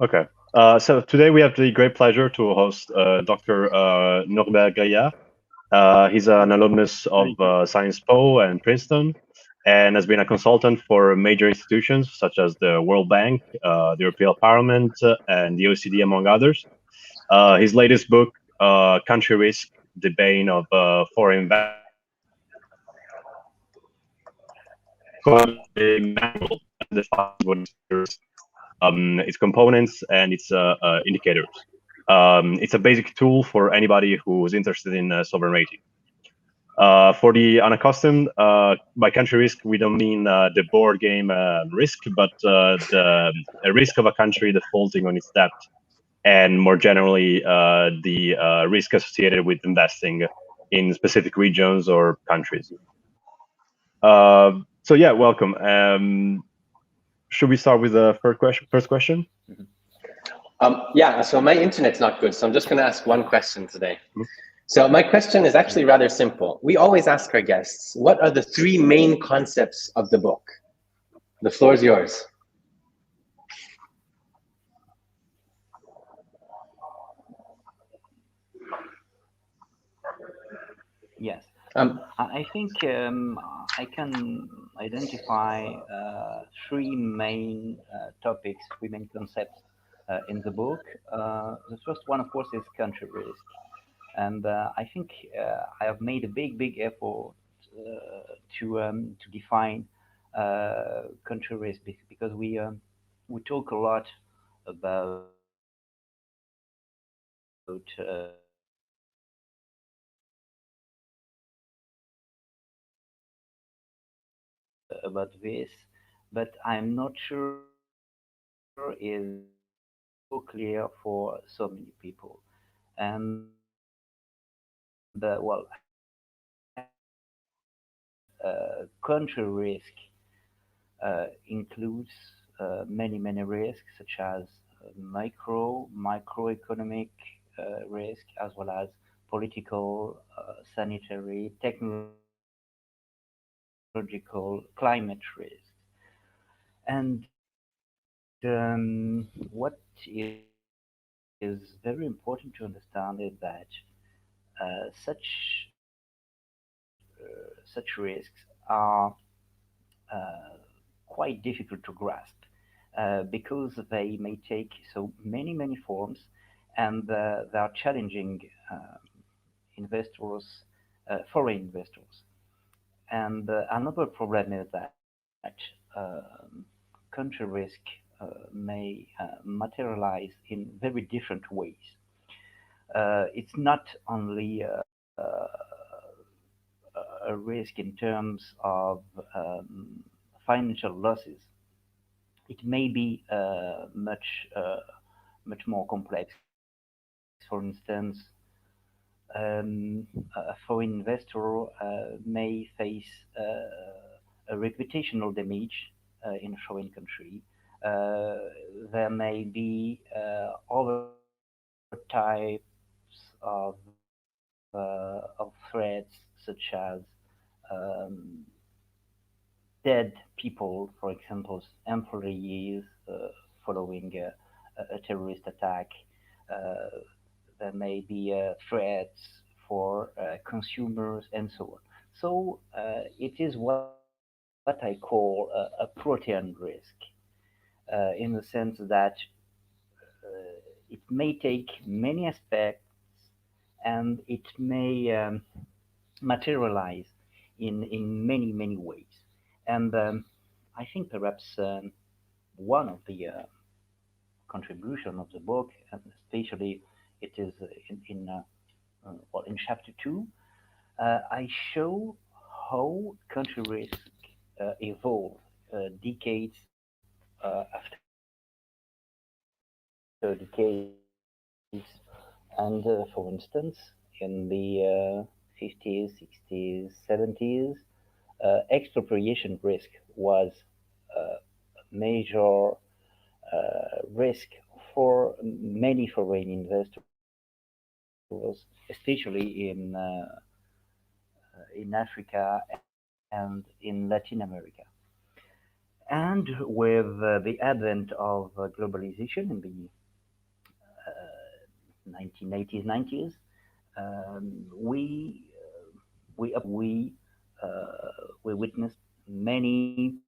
Okay. So today we have the great pleasure to host Dr. Norbert Gaillard. He's an alumnus of Thank you. Sciences Po and Princeton, and has been a consultant for major institutions such as the World Bank, the European Parliament, and the OECD, among others. His latest book, Country Risk: The Bane of Foreign Investment, a manual that defines what is risk, its components, and its indicators. It's a basic tool for anybody who is interested in sovereign rating. For the unaccustomed, by country risk, we don't mean the board game risk, but the risk of a country defaulting on its debt, and more generally, the risk associated with investing in specific regions or countries. So yeah, welcome. Should we start with the first question? Yeah, so my internet's not good, so I'm just going to ask one question today. Mhm. So my question is actually rather simple. We always ask our guests, what are the three main concepts of the book? The floor is yours. Yes, Um, I think I can identify three main topics, three main concepts in the book. The first one, of course, is country risk, and I think I have made a big effort to define country risk because we talk a lot about about this, but I'm not sure is so clear for so many people. And well, country risk includes many risks such as microeconomic risk, as well as political, sanitary, technological, climate risk. And what is very important to understand is that such risks are quite difficult to grasp because they may take so many forms, and they are challenging investors, foreign investors. And another problem is that country risk may materialize in very different ways. It's not only a risk in terms of financial losses. It may be much more complex. For instance, a foreign investor may face a reputational damage in a foreign country. Uh, there may be other types of threats, such as um, dead people, for example, employees following a terrorist attack. Uh, there may be threats for consumers and so on. So it is what I call a protean risk, in the sense that it may take many aspects and it may materialize in many ways. And I think perhaps one of the contribution of the book, and especially it is well, in chapter two, I show how country risk evolved decades after decades. And for instance, in the 50s, 60s, 70s, expropriation risk was a major risk for many foreign investors, especially in Africa and in Latin America. And with the advent of globalization in the 1980s, 90s, we witnessed many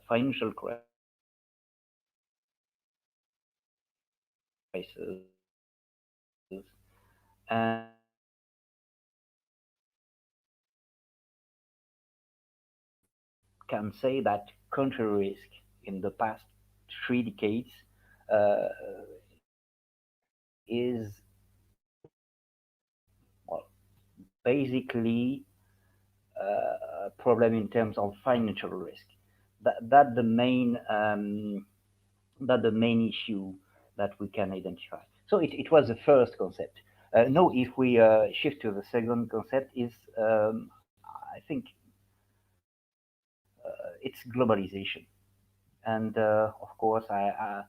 financial crises, and can say that country risk in the past 3 decades uh, is, well, basically a problem in terms of financial risk. That the main issue that we can identify. So it was the first concept. Now, if we shift to the second concept, is I think it's globalization, and of course, I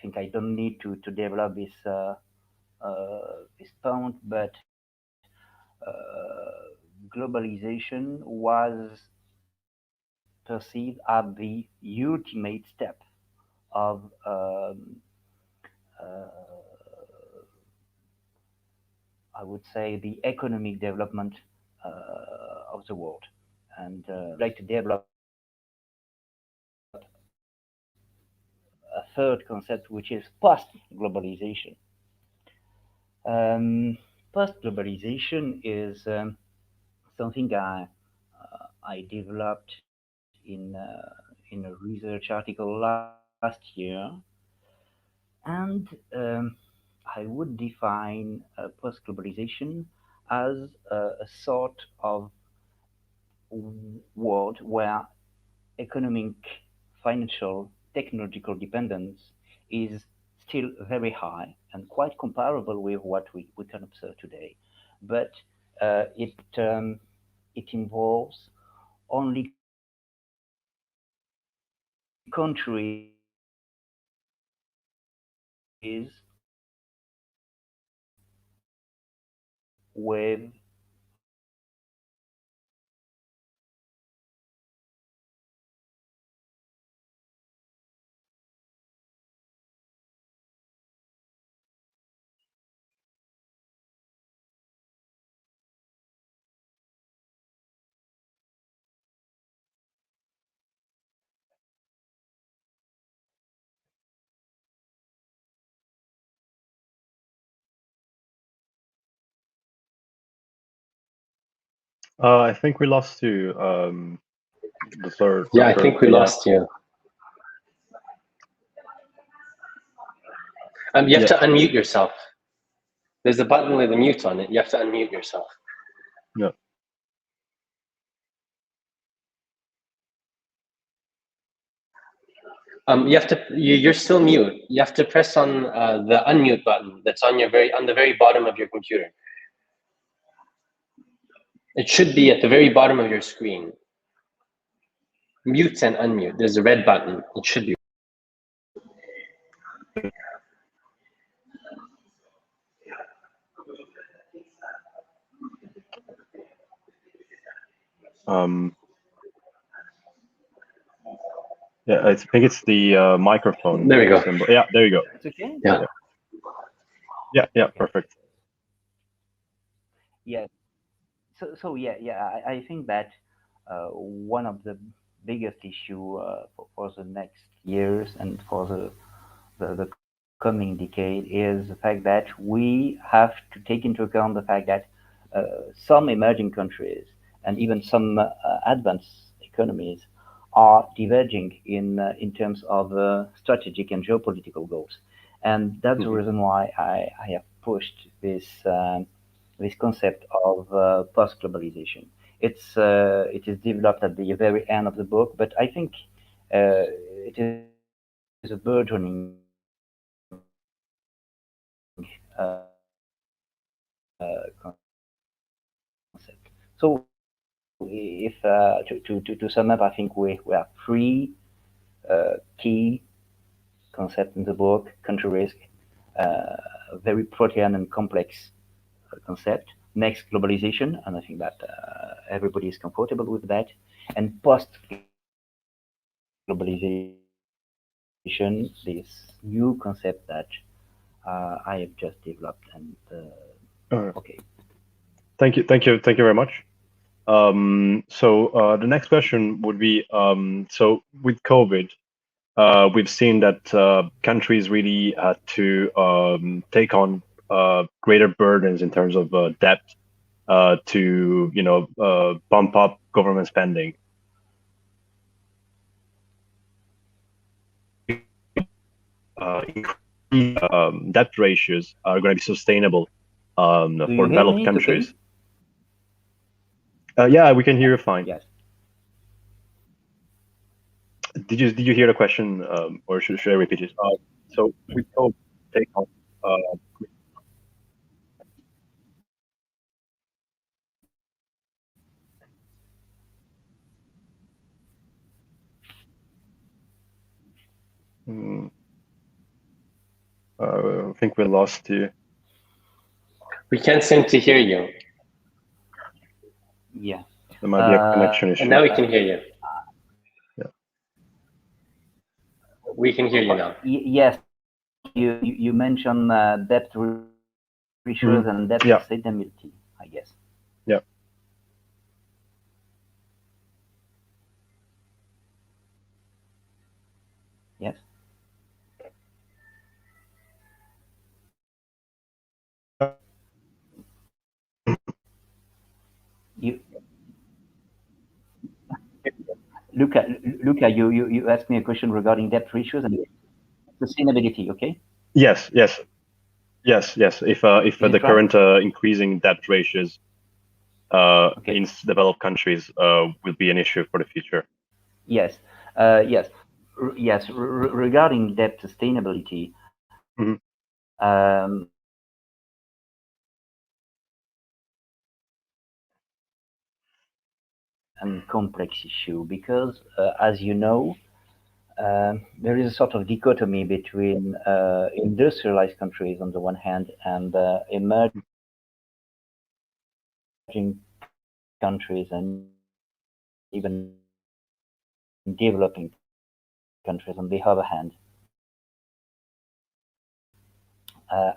think I don't need to develop this point, but globalization was perceived as the ultimate step of I would say the economic development of the world, and like to develop a third concept, which is post-globalization. Post-globalization is something I developed in a research article last year, and I would define post-globalization as a sort of world where economic, financial, technological dependence is still very high and quite comparable with what we can observe today. But it involves only countries with I think we lost you. The third. Yeah, I think we lost you. You have to unmute yourself. There's a button with a mute on it. You have to unmute yourself. Yeah. You have to. You're still mute. You have to press on the unmute button that's on the very bottom of your computer. It should be at the very bottom of your screen. Mute and unmute. There's a red button. It should be. Yeah, I think it's the microphone. There we go. Symbol. Yeah, there you go. It's okay. Yeah. Yeah, perfect. Yeah. So yeah. I think that one of the biggest issue for the next years and for the coming decade is the fact that we have to take into account the fact that some emerging countries and even some advanced economies are diverging in terms of strategic and geopolitical goals, and that's the reason why I have pushed this concept of post-globalization. It is developed at the very end of the book, but I think it is a burgeoning concept. So, if to sum up, I think we have three key concepts in the book: country risk, very protean and complex concept. Next, globalization, and I think that everybody is comfortable with that. And post globalization, this new concept that I have just developed. And Uh, okay, thank you very much. The next question would be, so with COVID, we've seen that countries really had to take on greater burdens in terms of debt to, bump up government spending. Debt ratios are going to be sustainable do for you hear developed me? It's okay. countries. Yeah, we can hear you fine. Yes. Did you hear the question, or should I repeat it? So we told take on. Uh, mm, I think we lost you. We can't seem to hear you. Yeah. There might be a connection And issue. now we can hear you. Yeah. We can hear you now. Yes. You mentioned debt ratios Mhm. and debt Yeah. sustainability, I guess. Yeah. Yes. You, Luca, Luca, you asked me a question regarding debt ratios and sustainability. Okay, Yes. Yes. Yes. Yes. If is the it right? current increasing debt ratios Okay. in developed countries will be an issue for the future. Yes. Yes. Yes. Regarding debt sustainability, Hmm. um, and complex issue because, as you know, there is a sort of dichotomy between industrialized countries on the one hand and emerging countries and even developing countries on the other hand.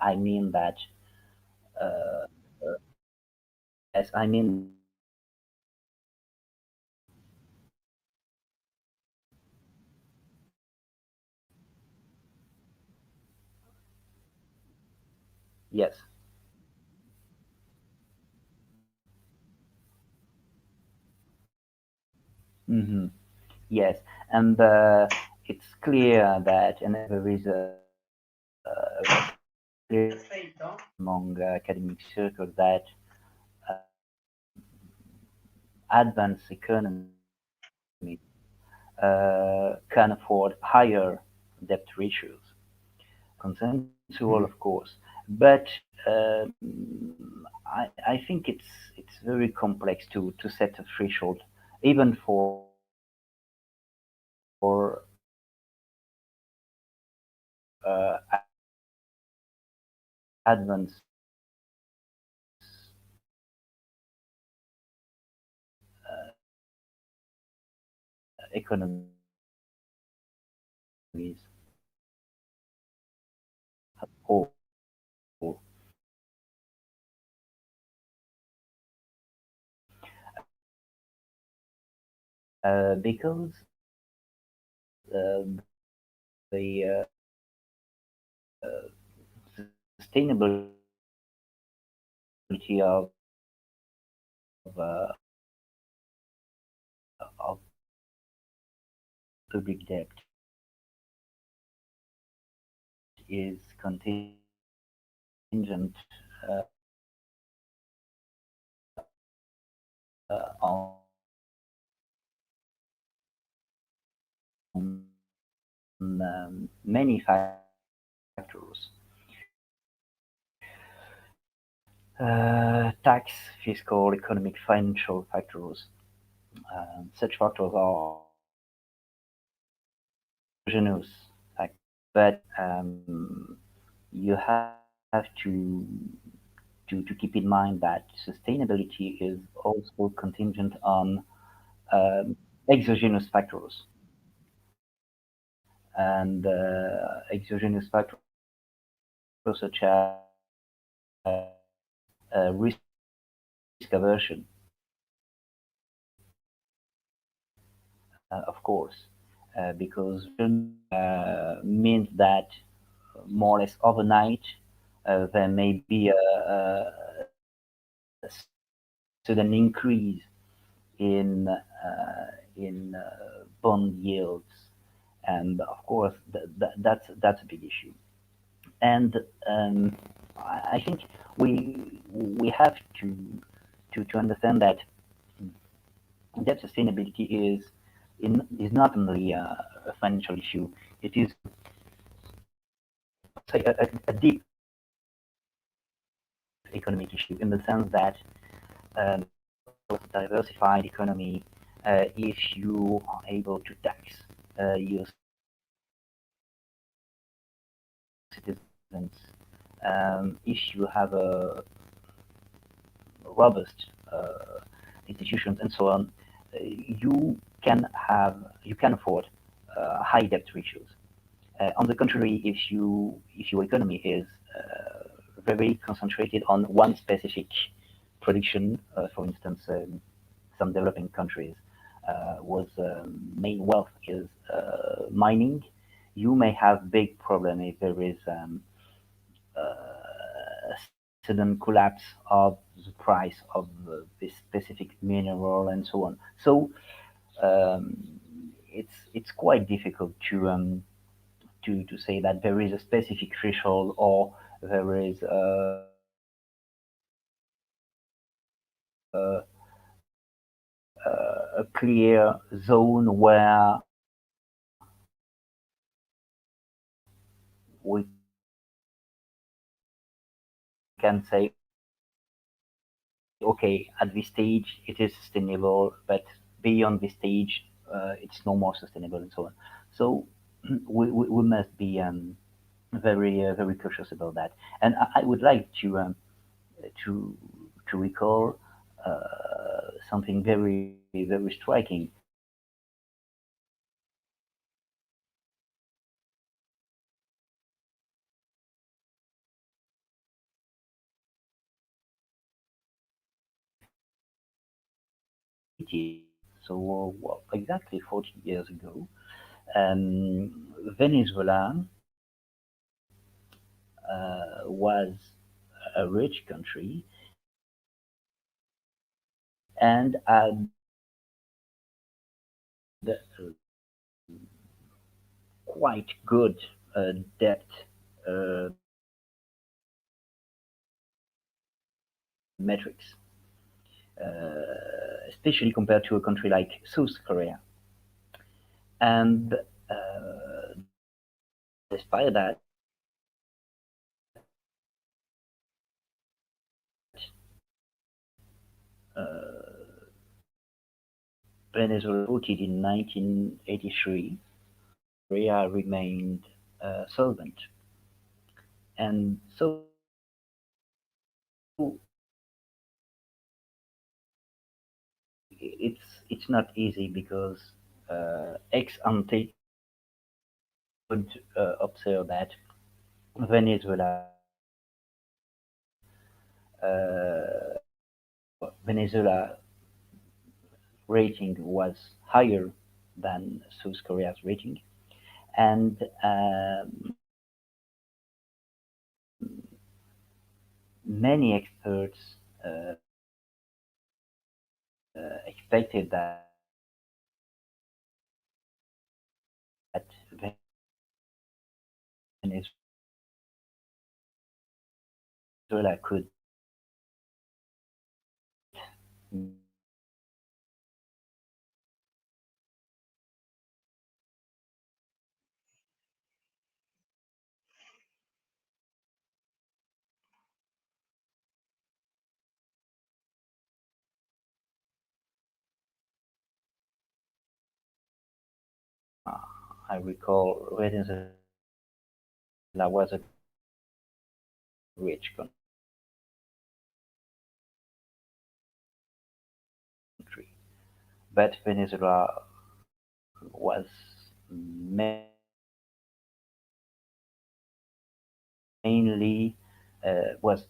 I mean that, uh, as I mean, yes. Hmm. Yes, and it's clear that, and there is a clear among academic circles that uh, advanced economies can afford higher debt ratios, consensual, Hmm. of course, but I think it's very complex to set a threshold, even for uh, advanced uh, economies, or because uh, the sustainability uh, of public debt is contingent uh, on many factors: tax, fiscal, economic, financial factors. Such factors are exogenous factors, but you have to keep in mind that sustainability is also contingent on um, exogenous factors. and exogenous factors such risk aversion, of course, because means that more or less overnight there may be a sudden increase in bond yields, and of course that's a big issue. And I think we have to understand that debt sustainability is not only a financial issue. It is, say, a deep economic issue in the sense that diversified economy, if you are able to tax your citizens, if you have a robust institutions and so on, you can afford high debt ratios. On the contrary, if your economy is very concentrated on one specific production, for instance, some developing countries was main wealth is mining, you may have big problem if there is a sudden collapse of the price of this specific mineral and so on. So um, it's quite difficult to say that there is a specific threshold or there is a clear zone where we can say, okay, at this stage it is sustainable, but beyond this stage, it's no more sustainable, and so on. So we must be very cautious about that. And I would like to to recall something very striking. So well, exactly 40 years ago, um, Venezuela was a rich country and had quite good debt uh, metrics, especially compared to a country like South Korea. And despite that, uh, Venezuela voted in 1983, Korea remained solvent. And so it's not easy because ex ante would observe that Venezuela Venezuela rating was higher than South Korea's rating, and many experts uh, expected that Venezuela could I recall Venezuela was a rich country, but Venezuela was mainly was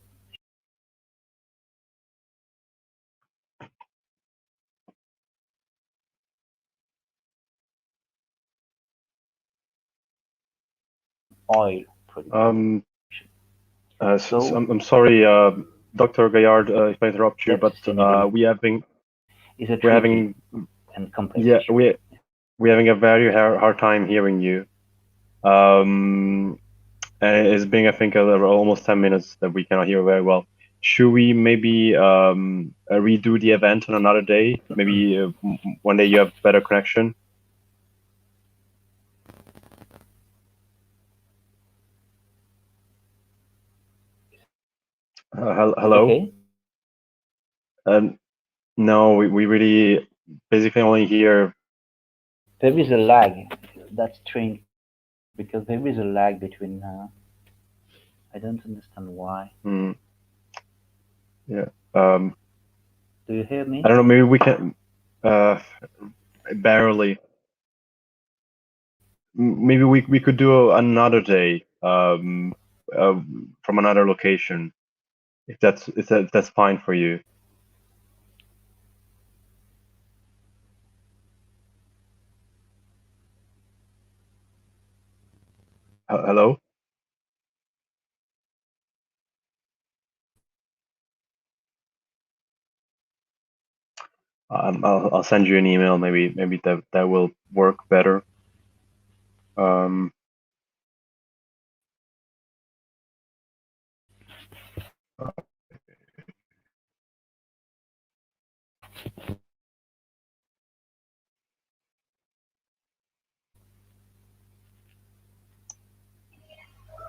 oil production. I'm sorry, Dr. Gaillard, if I interrupt you, That's but sustainability. It's a we're tricky having and complex yeah issue. we're having a very hard time hearing you. And it's been, I think, almost 10 minutes that we cannot hear very well. Should we maybe redo the event on another day? Maybe one day you have better connection. Hello? Okay. No, we really basically only hear. There is a lag. That's strange because there is a lag between. I don't understand why. Yeah. Do you hear me? I don't know. Maybe we can. Barely. Maybe we could do another day. From another location, if that's fine for you. Hello? I'll send you an email. Maybe that will work better.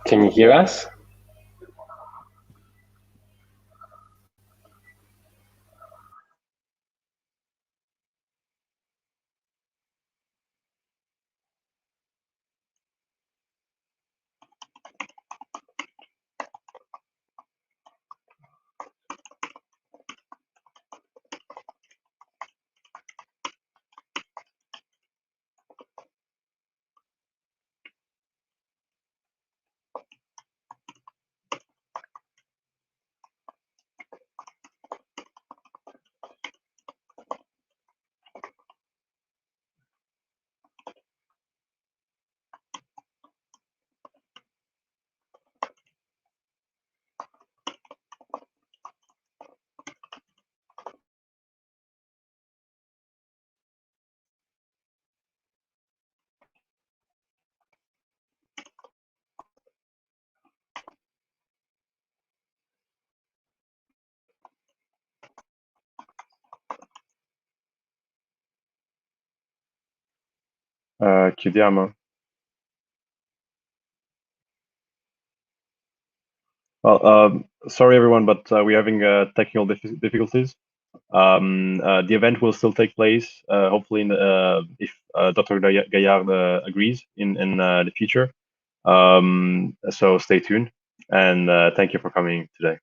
Can you hear us? Chiudiamo. Well, sorry everyone, but we're having technical difficulties. The event will still take place, hopefully, if Dr. Gaillard agrees in the future. So stay tuned, and thank you for coming today.